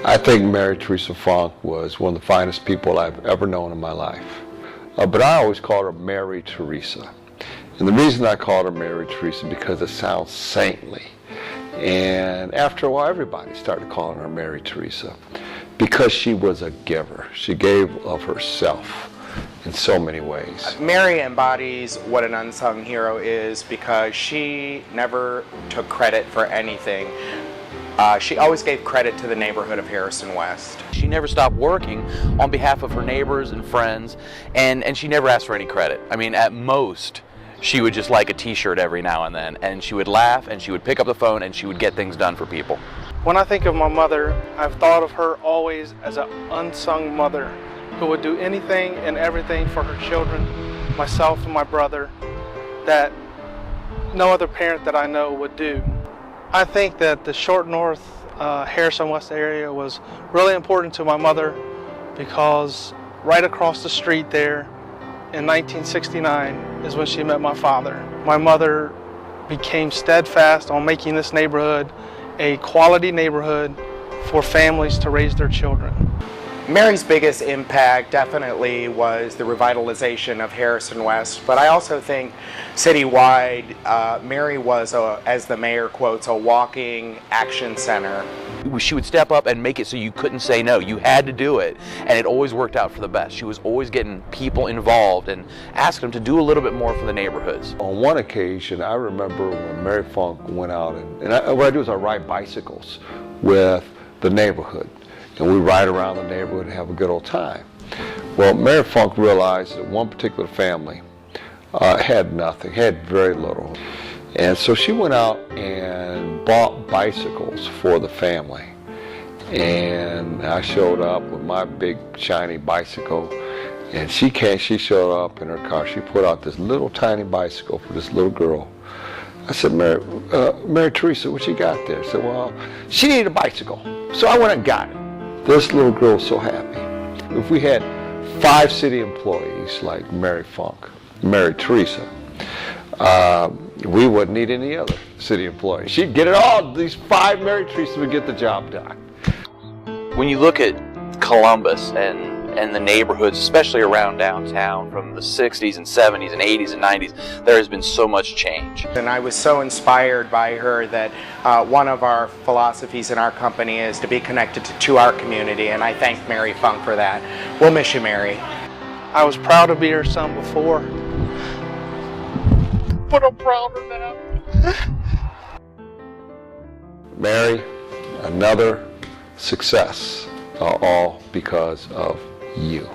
I think Mary Teresa Funk was one of the finest people I've ever known in my life. But I always called her Mary Teresa. And the reason I called her Mary Teresa because it sounds saintly. And after a while, everybody started calling her Mary Teresa because she was a giver. She gave of herself in so many ways. Mary embodies what an unsung hero is because she never took credit for anything. She always gave credit to the neighborhood of Harrison West. She never stopped working on behalf of her neighbors and friends, and she never asked for any credit. I mean, at most, she would just like a t-shirt every now and then, and she would laugh, and she would pick up the phone, and she would get things done for people. When I think of my mother, I've thought of her always as an unsung mother who would do anything and everything for her children, myself and my brother, that no other parent that I know would do. I think that the Short North Harrison West area was really important to my mother because right across the street there in 1969 is when she met my father. My mother became steadfast on making this neighborhood a quality neighborhood for families to raise their children. Mary's biggest impact definitely was the revitalization of Harrison West, but I also think citywide, Mary was, as the mayor quotes, a walking action center. She would step up and make it so you couldn't say no. You had to do it, and it always worked out for the best. She was always getting people involved and asking them to do a little bit more for the neighborhoods. On one occasion, I remember when Mary Funk went out, what I do is I ride bicycles with the neighborhood. And we ride around the neighborhood and have a good old time. Well, Mary Funk realized that one particular family had nothing, had very little. And so she went out and bought bicycles for the family. And I showed up with my big shiny bicycle, and she showed up in her car. She put out this little tiny bicycle for this little girl. I said, Mary Teresa, what you got there? She said, well, she needed a bicycle. So I went and got it. This little girl was so happy. If we had 5 city employees like Mary Funk, Mary Teresa, we wouldn't need any other city employees. She'd get it all. These 5 Mary Teresas would get the job done. When you look at Columbus and the neighborhoods, especially around downtown from the 60s and 70s and 80s and 90s, there has been so much change. And I was so inspired by her that one of our philosophies in our company is to be connected to our community, and I thank Mary Funk for that. We'll miss you, Mary. I was proud to be her son before, but I'm prouder now. Mary, another success, all because of you.